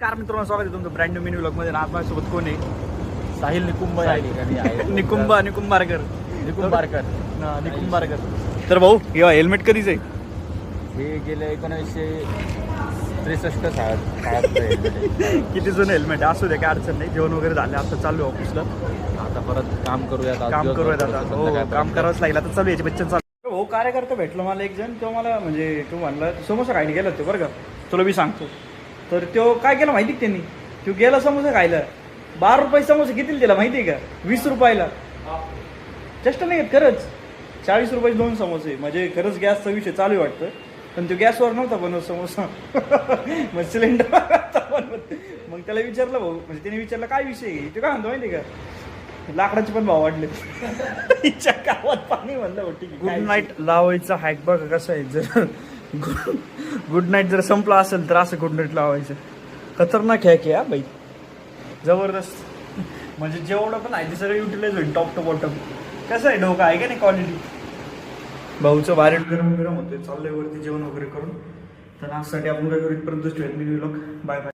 Car मित्रांनो, स्वागत आहे तुमचं ब्रँड न्यू मिनी व्लॉग मध्ये. आज माझ्यासोबत कोण आहे? साहिल निकुंभ निकुंबारकर. तर भाऊ, हे हेल्मेट कधीच आहे? हे गेले 1963 सालात. किती जुनं हेल्मेट असू दे, काय अडचण नाही. जेवण वगैरे झालं, आता चालू आहे ऑफिसला. आता परत काम करूयात. आता हो, काम करावंच लागेल. आता चालू याचे बच्चन चालू. हो, कार्यकर्ता भेटलो मला एक जण. तो मला म्हणजे तू म्हणला समोसा खायला गेला होते बरं का, तुला मी सांगतो. तर तो काय केलं माहिती का त्यांनी? तो गेला समोसा खायला. 12 रुपये समोसा कितीला दिला माहिती आहे का? 20 रुपयाला. चेष्टा नाही घेत खरंच. 40 रुपये 2 समोसे. म्हणजे खरंच गॅसचा विषय चालू आहे वाटतं. पण तो गॅसवर नव्हता बनवत समोसा. मग सिलेंडर बनवत. मग त्याला विचारलं भाऊ, म्हणजे त्याने विचारलं काय विषय आहे? तो काय म्हणतो माहिती आहे का? लाकडाचे पण भाव वाढले. तिच्या गावात पाणी म्हणलं हो ठीक आहे. गुड नाईट लावायचा हॅक बघा कसं आहे. जर गुड नाईट जर संपला असेल तर असं गुड नाईट लावायचं. खतरनाक हॅक आहे हा बाई, जबरदस्त. म्हणजे जेवढं पण आहे ते सगळं युटिलाइज होईल टॉप टू बॉटम. कसं आहे, डोकं आहे का नाही क्वालिटी. भाऊचं बाहेर गरम गरम होते, चाललंय वरती जेवण वगैरे करून. तर आजसाठी आपण काय करू, इथपर्यंत ठेवत मी व्लॉग. Bye bye.